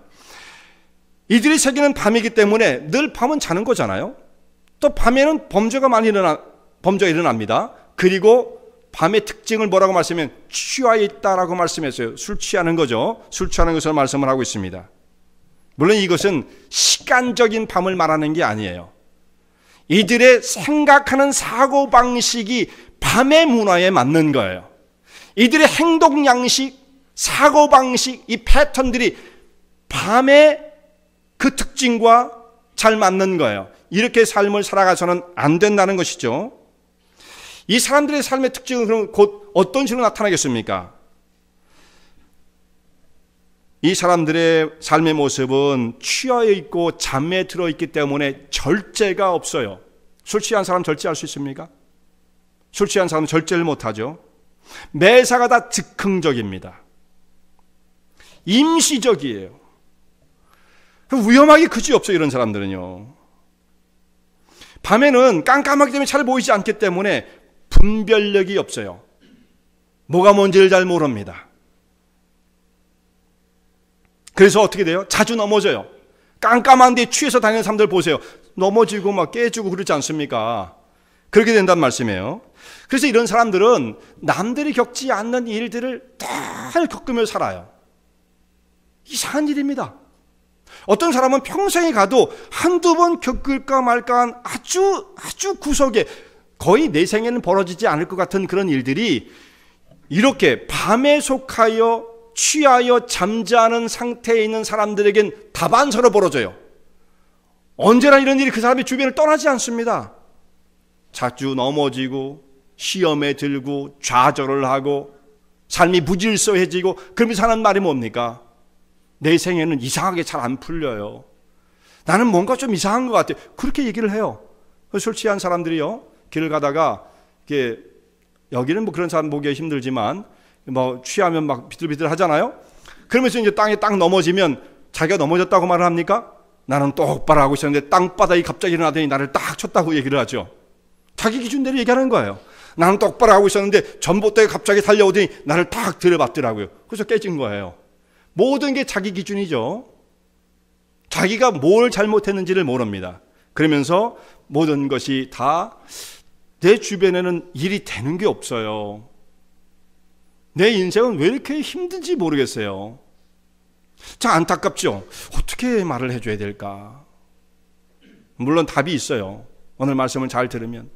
이들의 세계는 밤이기 때문에 늘 밤은 자는 거잖아요. 또 밤에는 범죄가 일어납니다. 그리고 밤의 특징을 뭐라고 말씀하면 취하여 있다라고 말씀했어요. 술 취하는 거죠. 술 취하는 것을 말씀을 하고 있습니다. 물론 이것은 시간적인 밤을 말하는 게 아니에요. 이들의 생각하는 사고방식이 밤의 문화에 맞는 거예요. 이들의 행동 양식, 사고방식, 이 패턴들이 밤의 그 특징과 잘 맞는 거예요. 이렇게 삶을 살아가서는 안 된다는 것이죠. 이 사람들의 삶의 특징은 그럼 곧 어떤 식으로 나타나겠습니까? 이 사람들의 삶의 모습은 취하여 있고 잠에 들어 있기 때문에 절제가 없어요. 술 취한 사람 절제할 수 있습니까? 술 취한 사람은 절제를 못하죠. 매사가 다 즉흥적입니다. 임시적이에요. 위험하기 그지없어요. 이런 사람들은요. 밤에는 깜깜하기 때문에 잘 보이지 않기 때문에 분별력이 없어요. 뭐가 뭔지를 잘 모릅니다. 그래서 어떻게 돼요? 자주 넘어져요. 깜깜한데 취해서 다니는 사람들 보세요. 넘어지고 막 깨지고 그러지 않습니까? 그렇게 된다는 말씀이에요. 그래서 이런 사람들은 남들이 겪지 않는 일들을 다 겪으며 살아요. 이상한 일입니다. 어떤 사람은 평생에 가도 한두 번 겪을까 말까 한 아주 구석에, 거의 내 생에는 벌어지지 않을 것 같은 그런 일들이 이렇게 밤에 속하여 취하여 잠자는 상태에 있는 사람들에겐 다반사로 벌어져요. 언제나 이런 일이 그 사람의 주변을 떠나지 않습니다. 자주 넘어지고 시험에 들고 좌절을 하고 삶이 무질서해지고 그러면서 하는 말이 뭡니까? 내 생에는 이상하게 잘 안 풀려요. 나는 뭔가 좀 이상한 것 같아요. 그렇게 얘기를 해요. 술 취한 사람들이요, 길을 가다가 이렇게, 여기는 뭐 그런 사람 보기 힘들지만 뭐 취하면 막 비틀비틀 하잖아요. 그러면서 이제 땅에 딱 넘어지면 자기가 넘어졌다고 말을 합니까? 나는 똑바로 하고 있었는데 땅바닥이 갑자기 일어나더니 나를 딱 쳤다고 얘기를 하죠. 자기 기준대로 얘기하는 거예요. 나는 똑바로 하고 있었는데 전봇대가 갑자기 달려오더니 나를 탁 들여봤더라고요. 그래서 깨진 거예요. 모든 게 자기 기준이죠. 자기가 뭘 잘못했는지를 모릅니다. 그러면서 모든 것이 다 내 주변에는 일이 되는 게 없어요. 내 인생은 왜 이렇게 힘든지 모르겠어요. 참 안타깝죠. 어떻게 말을 해줘야 될까? 물론 답이 있어요. 오늘 말씀을 잘 들으면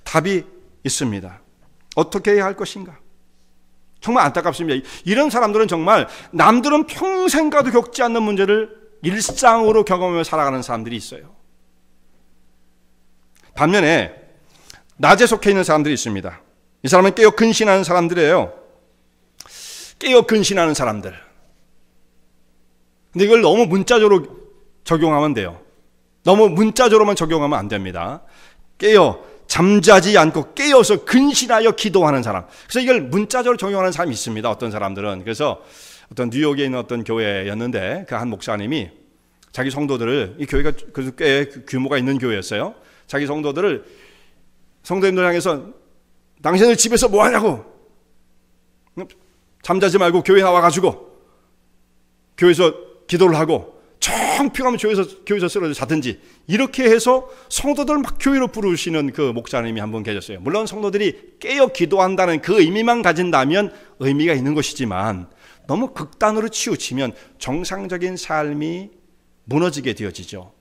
답이 있습니다. 어떻게 해야 할 것인가? 정말 안타깝습니다. 이런 사람들은 정말 남들은 평생 가도 겪지 않는 문제를 일상으로 경험하며 살아가는 사람들이 있어요. 반면에 낮에 속해 있는 사람들이 있습니다. 이 사람은 깨어 근신하는 사람들이에요. 깨어 근신하는 사람들. 근데 이걸 너무 문자적으로 적용하면 돼요. 너무 문자적으로만 적용하면 안 됩니다. 깨어 잠자지 않고 깨어서 근신하여 기도하는 사람. 그래서 이걸 문자적으로 적용하는 사람이 있습니다. 어떤 사람들은. 그래서 어떤 뉴욕에 있는 어떤 교회였는데 그 한 목사님이 자기 성도들을, 이 교회가 그래도 꽤 규모가 있는 교회였어요. 자기 성도들을 성도님들 향해서 당신들 집에서 뭐 하냐고, 잠자지 말고 교회 나와가지고 교회에서 기도를 하고 정 피곤하면 교회에서 쓰러져 자든지, 이렇게 해서 성도들을 막 교회로 부르시는 그 목사님이 한 분 계셨어요. 물론 성도들이 깨어 기도한다는 그 의미만 가진다면 의미가 있는 것이지만 너무 극단으로 치우치면 정상적인 삶이 무너지게 되어지죠.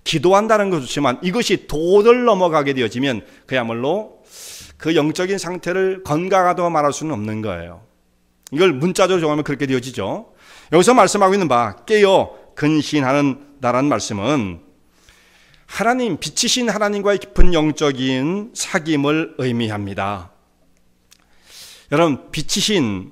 기도한다는 것도 좋지만 이것이 도를 넘어가게 되어지면 그야말로 그 영적인 상태를 건강하다고 말할 수는 없는 거예요. 이걸 문자적으로 정하면 그렇게 되어지죠. 여기서 말씀하고 있는 바 깨어 근신하는다라는 말씀은 하나님, 빛이신 하나님과의 깊은 영적인 사귐을 의미합니다. 여러분, 빛이신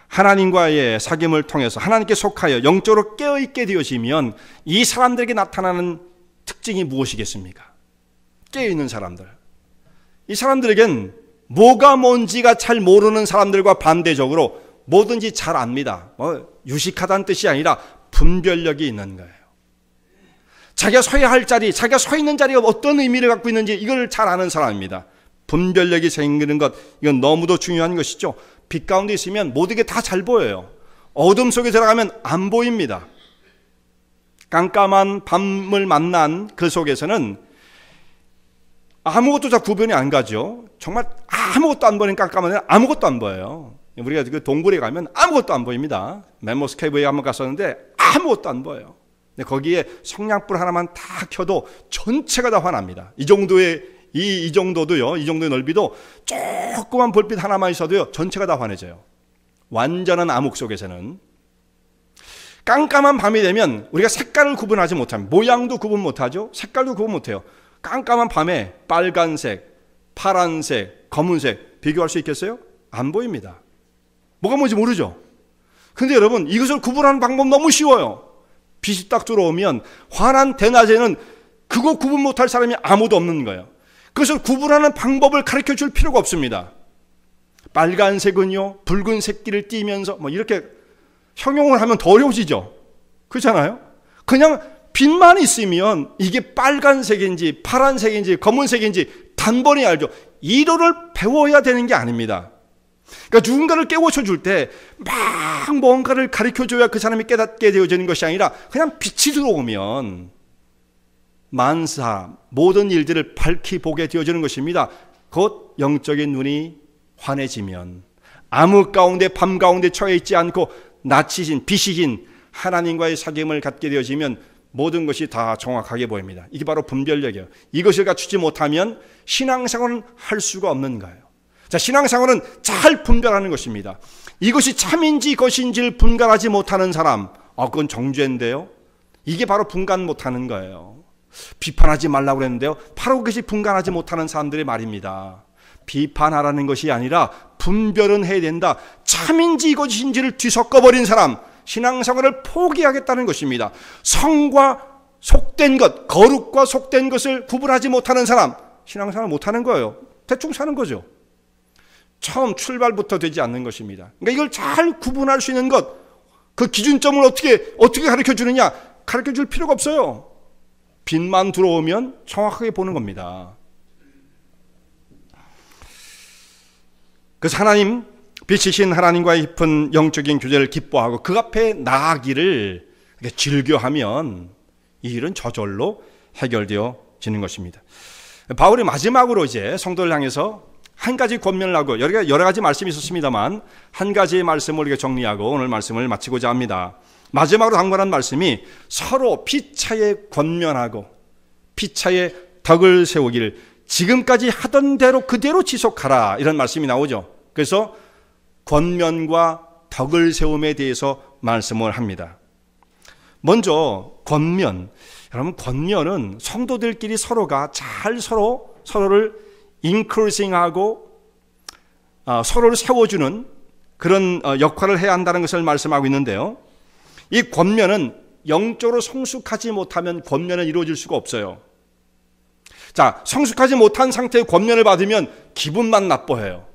하나님과의 사귐을 통해서 하나님께 속하여 영적으로 깨어있게 되어지면 이 사람들에게 나타나는 특징이 무엇이겠습니까? 깨어있는 사람들. 이 사람들에겐 뭐가 뭔지가 잘 모르는 사람들과 반대적으로 뭐든지 잘 압니다. 유식하다는 뜻이 아니라 분별력이 있는 거예요. 자기가 서야 할 자리, 자기가 서 있는 자리가 어떤 의미를 갖고 있는지 이걸 잘 아는 사람입니다. 분별력이 생기는 것, 이건 너무도 중요한 것이죠. 빛 가운데 있으면 모든 게 다 잘 보여요. 어둠 속에 들어가면 안 보입니다. 깜깜한 밤을 만난 그 속에서는 아무것도 다 구분이 안 가죠. 정말 아무것도 안 보이는 깜깜한 데는 아무것도 안 보여요. 우리가 그 동굴에 가면 아무것도 안 보입니다. 멤모스 케이브에 한번 갔었는데 아무것도 안 보여요. 근데 거기에 성냥불 하나만 다 켜도 전체가 다 환합니다. 이 정도도요, 이 정도의 넓이도 조그만 불빛 하나만 있어도요, 전체가 다 환해져요. 완전한 암흑 속에서는. 깜깜한 밤이 되면 우리가 색깔을 구분하지 못합니다. 모양도 구분 못하죠. 색깔도 구분 못해요. 깜깜한 밤에 빨간색, 파란색, 검은색 비교할 수 있겠어요? 안 보입니다. 뭐가 뭔지 모르죠. 근데 여러분, 이것을 구분하는 방법 너무 쉬워요. 빛이 딱 들어오면 환한 대낮에는 그거 구분 못할 사람이 아무도 없는 거예요. 그것을 구분하는 방법을 가르쳐 줄 필요가 없습니다. 빨간색은요, 붉은색기를 띠면서 이렇게 형용을 하면 더 어려워지죠. 그렇잖아요? 그냥 빛만 있으면 이게 빨간색인지 파란색인지 검은색인지 단번에 알죠. 이도를 배워야 되는 게 아닙니다. 그러니까 누군가를 깨우쳐 줄 때 막 뭔가를 가르쳐 줘야 그 사람이 깨닫게 되어지는 것이 아니라 그냥 빛이 들어오면 만사 모든 일들을 밝히 보게 되어지는 것입니다. 곧 영적인 눈이 환해지면 암흑 가운데 밤 가운데 처해 있지 않고 낯이신 빛이신 하나님과의 사귐을 갖게 되어지면 모든 것이 다 정확하게 보입니다. 이게 바로 분별력이에요. 이것을 갖추지 못하면 신앙생활은 할 수가 없는 거예요. 자, 신앙생활은 잘 분별하는 것입니다. 이것이 참인지 것인지를 분간하지 못하는 사람, 그건 정죄인데요. 이게 바로 분간 못하는 거예요. 비판하지 말라고 그랬는데요, 바로 그것이 분간하지 못하는 사람들의 말입니다. 비판하라는 것이 아니라 분별은 해야 된다. 참인지 이것인지를 뒤섞어버린 사람, 신앙생활을 포기하겠다는 것입니다. 성과 속된 것, 거룩과 속된 것을 구분하지 못하는 사람, 신앙생활을 못하는 거예요. 대충 사는 거죠. 처음 출발부터 되지 않는 것입니다. 그러니까 이걸 잘 구분할 수 있는 것, 그 기준점을 어떻게 가르쳐 주느냐, 가르쳐 줄 필요가 없어요. 빛만 들어오면 정확하게 보는 겁니다. 그래서 하나님, 빛이신 하나님과의 깊은 영적인 교제를 기뻐하고 그 앞에 나아가기를 즐겨하면 이 일은 저절로 해결되어지는 것입니다. 바울이 마지막으로 이제 성도를 향해서 한 가지 권면을 하고 여러 가지 말씀이 있었습니다만 한 가지의 말씀을 우리가 정리하고 오늘 말씀을 마치고자 합니다. 마지막으로 당부하는 말씀이 서로 피차에 권면하고 피차에 덕을 세우기를 지금까지 하던 대로 그대로 지속하라, 이런 말씀이 나오죠. 그래서 권면과 덕을 세움에 대해서 말씀을 합니다. 먼저 권면. 여러분, 권면은 성도들끼리 서로가 잘 서로를 인크루싱하고 서로를 세워주는 그런 역할을 해야 한다는 것을 말씀하고 있는데요. 이 권면은 영적으로 성숙하지 못하면 권면은 이루어질 수가 없어요. 자, 성숙하지 못한 상태의 권면을 받으면 기분만 나빠해요.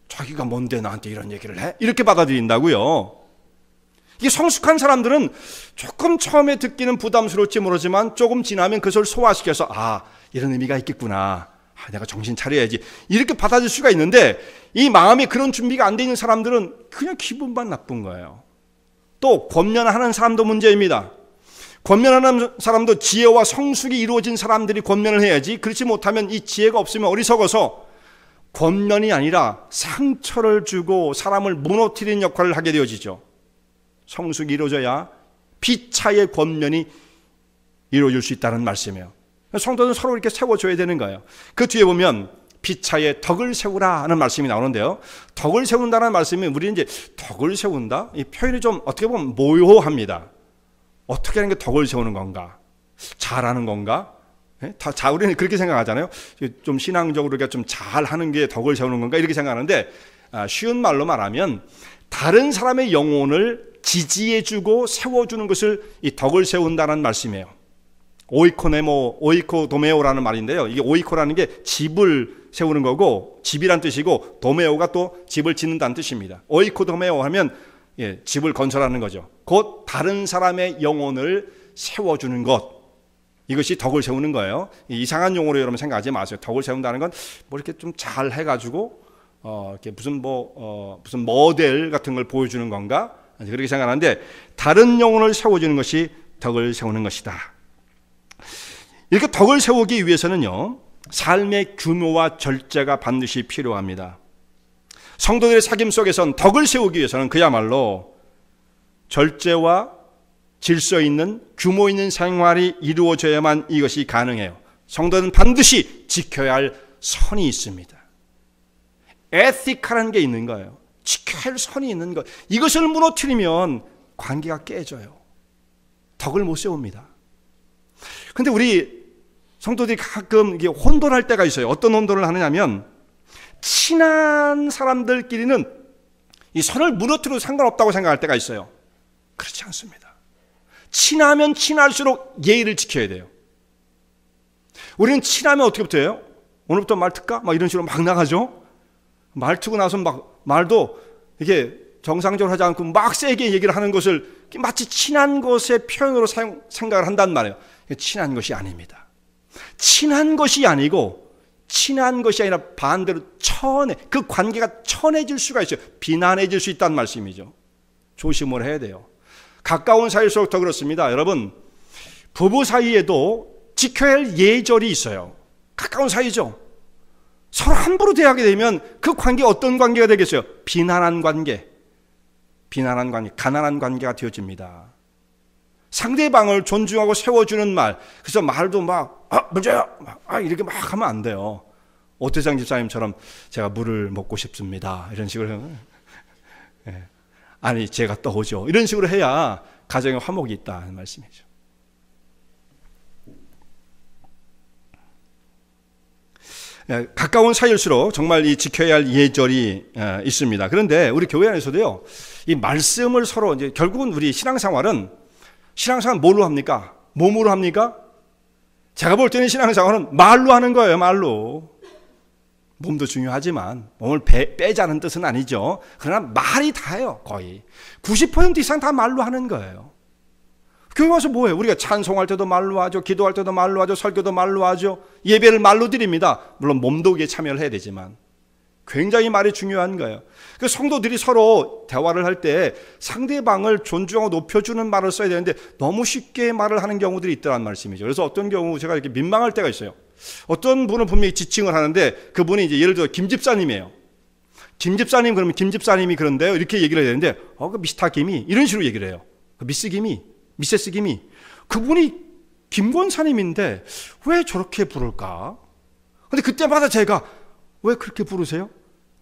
자기가 뭔데 나한테 이런 얘기를 해? 이렇게 받아들인다고요. 이게 성숙한 사람들은 조금 처음에 듣기는 부담스러울지 모르지만 조금 지나면 그것을 소화시켜서 이런 의미가 있겠구나, 내가 정신 차려야지, 이렇게 받아들일 수가 있는데, 이 마음에 그런 준비가 안 돼 있는 사람들은 그냥 기분만 나쁜 거예요. 또 권면하는 사람도 문제입니다. 권면하는 사람도 지혜와 성숙이 이루어진 사람들이 권면을 해야지, 그렇지 못하면 이 지혜가 없으면 어리석어서 권면이 아니라 상처를 주고 사람을 무너뜨리는 역할을 하게 되어지죠. 성숙이 이루어져야 피차의 권면이 이루어질 수 있다는 말씀이에요. 성도는 서로 이렇게 세워줘야 되는 거예요. 그 뒤에 보면 피차의 덕을 세우라 하는 말씀이 나오는데요. 덕을 세운다는 말씀이, 우리는 이제 덕을 세운다? 이 표현이 좀 어떻게 보면 모호합니다. 어떻게 하는 게 덕을 세우는 건가? 잘하는 건가? 우리는 그렇게 생각하잖아요. 좀 신앙적으로 좀 잘하는 게 덕을 세우는 건가? 이렇게 생각하는데, 쉬운 말로 말하면 다른 사람의 영혼을 지지해주고 세워주는 것을 이 덕을 세운다는 말씀이에요. 오이코도메오라는 말인데요. 이게 오이코라는 게 집을 세우는 거고, 집이란 뜻이고, 도메오가 또 집을 짓는다는 뜻입니다. 오이코도메오 하면 집을 건설하는 거죠. 곧 다른 사람의 영혼을 세워주는 것, 이것이 덕을 세우는 거예요. 이상한 용어로 여러분 생각하지 마세요. 덕을 세운다는 건 뭐 이렇게 좀 잘 해가지고 이렇게 무슨 모델 같은 걸 보여주는 건가, 그렇게 생각하는데, 다른 영혼을 세워주는 것이 덕을 세우는 것이다. 이렇게 덕을 세우기 위해서는요, 삶의 규모와 절제가 반드시 필요합니다. 성도들의 사귐 속에선 덕을 세우기 위해서는 그야말로 절제와 질서 있는 규모 있는 생활이 이루어져야만 이것이 가능해요. 성도는 반드시 지켜야 할 선이 있습니다. 에티컬한 게 있는 거예요. 지켜야 할 선이 있는 것. 이것을 무너뜨리면 관계가 깨져요. 덕을 못 세웁니다. 근데 우리 성도들이 가끔 이게 혼돈할 때가 있어요. 어떤 혼돈을 하느냐면, 친한 사람들끼리는 이 선을 무너뜨려도 상관없다고 생각할 때가 있어요. 그렇지 않습니다. 친하면 친할수록 예의를 지켜야 돼요. 우리는 친하면 어떻게 부터요? 오늘부터 말 틀까? 막 이런 식으로 막 나가죠. 말 트고 나서 막 말도 이게 정상적으로 하지 않고 막 세게 얘기를 하는 것을 마치 친한 것의 표현으로 생각을 한단 말이에요. 친한 것이 아닙니다. 친한 것이 아니고, 친한 것이 아니라 반대로 그 관계가 천해질 수가 있어요. 비난해질 수 있다는 말씀이죠. 조심을 해야 돼요. 가까운 사이일수록 더 그렇습니다. 여러분, 부부 사이에도 지켜야 할 예절이 있어요. 가까운 사이죠. 서로 함부로 대하게 되면 그 관계가 어떤 관계가 되겠어요? 비난한 관계, 가난한 관계가 되어집니다. 상대방을 존중하고 세워주는 말, 그래서 말도 문제야! 이렇게 막 하면 안 돼요. 오태장 집사님처럼 제가 물을 먹고 싶습니다, 이런 식으로. 아니, 제가 떠오죠, 이런 식으로 해야 가정에 화목이 있다는 말씀이죠. 가까운 사이일수록 정말 이 지켜야 할 예절이 있습니다. 그런데 우리 교회 안에서도요, 이 말씀을 서로 이제 결국은 우리 신앙생활은 뭘로 합니까? 몸으로 합니까? 제가 볼 때는 신앙생활은 말로 하는 거예요. 말로. 몸도 중요하지만 몸을 빼자는 뜻은 아니죠. 그러나 말이 다예요. 거의 90% 이상 다 말로 하는 거예요. 교회 와서 뭐해요? 우리가 찬송할 때도 말로 하죠. 기도할 때도 말로 하죠. 설교도 말로 하죠. 예배를 말로 드립니다. 물론 몸도 이게 참여를 해야 되지만 굉장히 말이 중요한 거예요. 그 성도들이 서로 대화를 할 때 상대방을 존중하고 높여주는 말을 써야 되는데 너무 쉽게 말을 하는 경우들이 있더란 말씀이죠. 그래서 어떤 경우 제가 이렇게 민망할 때가 있어요. 어떤 분은 분명히 지칭을 하는데 그분이 이제 예를 들어 김 집사님이에요. 김 집사님 그러면 김 집사님이 그런데요 이렇게 얘기를 해야 되는데 그 미스터 김이 이런 식으로 얘기를 해요. 미스 김이, 미세스 김이. 그분이 김 권사님인데 왜 저렇게 부를까? 근데 그때마다 제가 왜 그렇게 부르세요?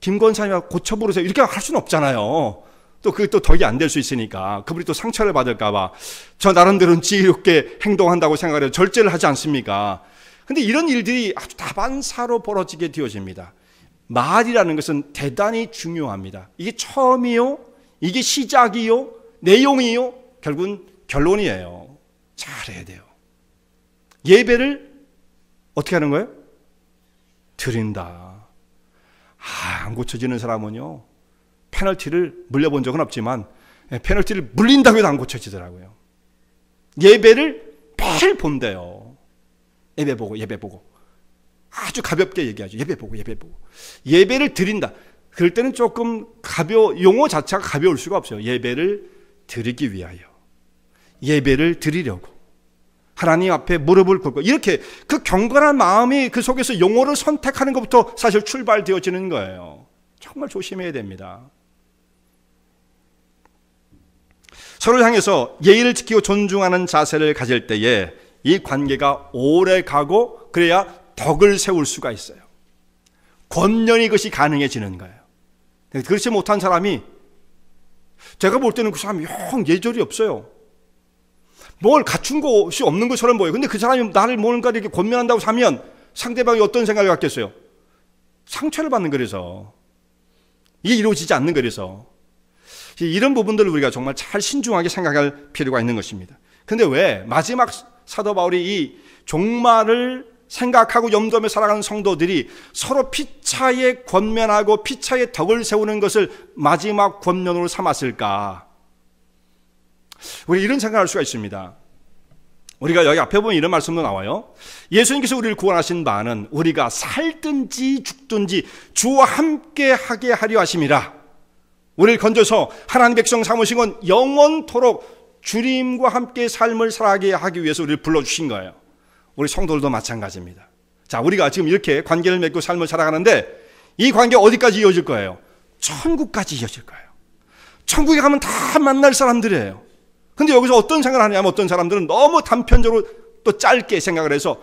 김 권사님하고 고쳐 부르세요. 이렇게 할 수는 없잖아요. 또 그게 또 덕이 안 될 수 있으니까. 그분이 또 상처를 받을까봐. 저 나름대로는 지혜롭게 행동한다고 생각을 해요. 절제를 하지 않습니까? 근데 이런 일들이 아주 다반사로 벌어지게 되어집니다. 말이라는 것은 대단히 중요합니다. 이게 처음이요? 이게 시작이요? 내용이요? 결국은 결론이에요. 잘해야 돼요. 예배를 어떻게 하는 거예요? 드린다. 안 고쳐지는 사람은요, 페널티를 물려본 적은 없지만, 페널티를 물린다고 해도 안 고쳐지더라고요. 예배를 매일 본대요. 예배 보고. 아주 가볍게 얘기하죠. 예배 보고. 예배를 드린다. 그럴 때는 조금 용어 자체가 가벼울 수가 없어요. 예배를 드리기 위하여. 예배를 드리려고. 하나님 앞에 무릎을 꿇고 이렇게 그 경건한 마음이 그 속에서 용어를 선택하는 것부터 사실 출발되어지는 거예요. 정말 조심해야 됩니다. 서로를 향해서 예의를 지키고 존중하는 자세를 가질 때에 이 관계가 오래 가고 그래야 덕을 세울 수가 있어요. 권면이 그것이 가능해지는 거예요. 그렇지 못한 사람이 제가 볼 때는 그 사람이 영 예절이 없어요. 뭘 갖춘 것이 없는 것처럼 보여요. 근데 그 사람이 나를 뭔가 이렇게 권면한다고 하면 상대방이 어떤 생각을 갖겠어요? 상처를 받는 거라서. 이게 이루어지지 않는 거라서. 이런 부분들을 우리가 정말 잘 신중하게 생각할 필요가 있는 것입니다. 근데 왜 마지막 사도 바울이 이 종말을 생각하고 염두하며 살아가는 성도들이 서로 피차에 권면하고 피차에 덕을 세우는 것을 마지막 권면으로 삼았을까? 우리 이런 생각을 할 수가 있습니다. 우리가 여기 앞에 보면 이런 말씀도 나와요. 예수님께서 우리를 구원하신 바는 우리가 살든지 죽든지 주와 함께 하게 하려 하심이라. 우리를 건져서 하나님 백성 삼으신 건 영원토록 주님과 함께 삶을 살아가게 하기 위해서 우리를 불러주신 거예요. 우리 성도들도 마찬가지입니다. 자, 우리가 지금 이렇게 관계를 맺고 삶을 살아가는데 이 관계 어디까지 이어질 거예요? 천국까지 이어질 거예요. 천국에 가면 다 만날 사람들이에요. 근데 여기서 어떤 생각을 하냐면 어떤 사람들은 너무 단편적으로 또 짧게 생각을 해서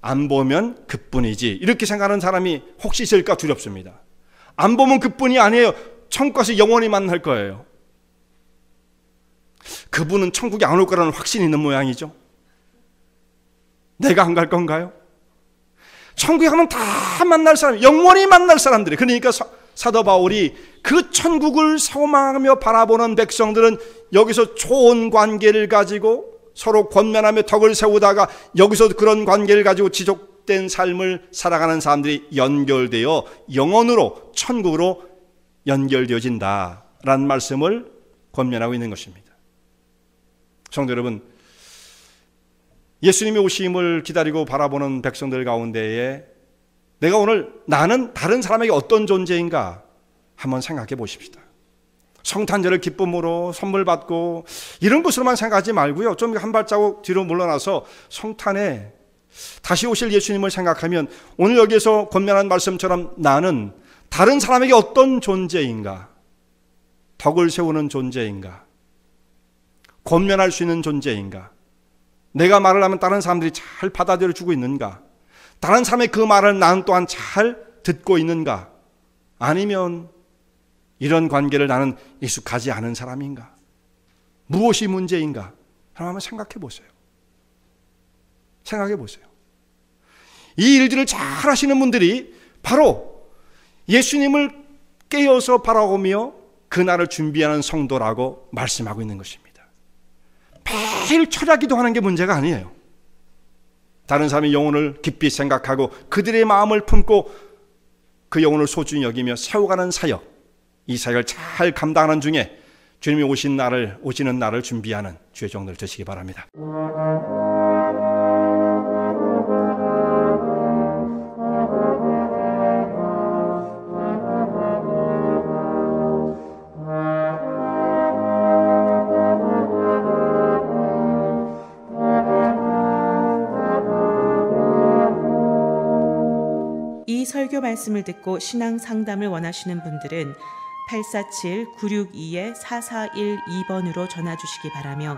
안 보면 그뿐이지 이렇게 생각하는 사람이 혹시 있을까 두렵습니다. 안 보면 그뿐이 아니에요. 천국 가서 영원히 만날 거예요. 그분은 천국에 안 올 거라는 확신이 있는 모양이죠. 내가 안 갈 건가요? 천국에 가면 다 만날 사람, 영원히 만날 사람들이. 그러니까 사도 바울이 그 천국을 소망하며 바라보는 백성들은 여기서 좋은 관계를 가지고 서로 권면하며 덕을 세우다가 여기서 그런 관계를 가지고 지속된 삶을 살아가는 사람들이 연결되어 영원으로 천국으로 연결되어진다라는 말씀을 권면하고 있는 것입니다. 성도 여러분, 예수님의 오심을 기다리고 바라보는 백성들 가운데에 내가 오늘 나는 다른 사람에게 어떤 존재인가 한번 생각해 보십시다. 성탄절을 기쁨으로 선물 받고 이런 것으로만 생각하지 말고요. 좀 한 발자국 뒤로 물러나서 성탄에 다시 오실 예수님을 생각하면 오늘 여기에서 권면한 말씀처럼 나는 다른 사람에게 어떤 존재인가? 덕을 세우는 존재인가? 권면할 수 있는 존재인가? 내가 말을 하면 다른 사람들이 잘 받아들여 주고 있는가? 다른 사람의 그 말을 나는 또한 잘 듣고 있는가? 아니면 이런 관계를 나는 익숙하지 않은 사람인가? 무엇이 문제인가? 한번 생각해 보세요. 생각해 보세요. 이 일들을 잘 하시는 분들이 바로 예수님을 깨어서 바라보며 그날을 준비하는 성도라고 말씀하고 있는 것입니다. 매일 철야기도 하는 게 문제가 아니에요. 다른 사람의 영혼을 깊이 생각하고 그들의 마음을 품고 그 영혼을 소중히 여기며 세워가는 사역, 이 사역을 잘 감당하는 중에 주님이 오시는 날을 준비하는 주의 종들 되시기 바랍니다. 설교 말씀을 듣고 신앙 상담을 원하시는 분들은 847-962-4412번으로 전화 주시기 바라며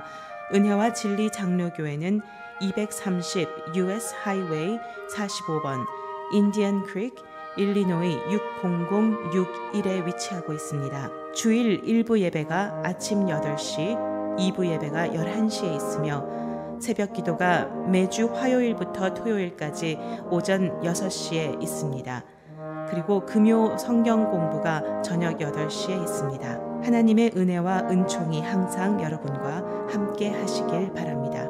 은혜와 진리 장로교회는 230 US 하이웨이 45번 인디언 크릭 일리노이 60061에 위치하고 있습니다. 주일 1부 예배가 아침 8시, 2부 예배가 11시에 있으며 새벽 기도가 매주 화요일부터 토요일까지 오전 6시에 있습니다. 그리고 금요 성경 공부가 저녁 8시에 있습니다. 하나님의 은혜와 은총이 항상 여러분과 함께 하시길 바랍니다.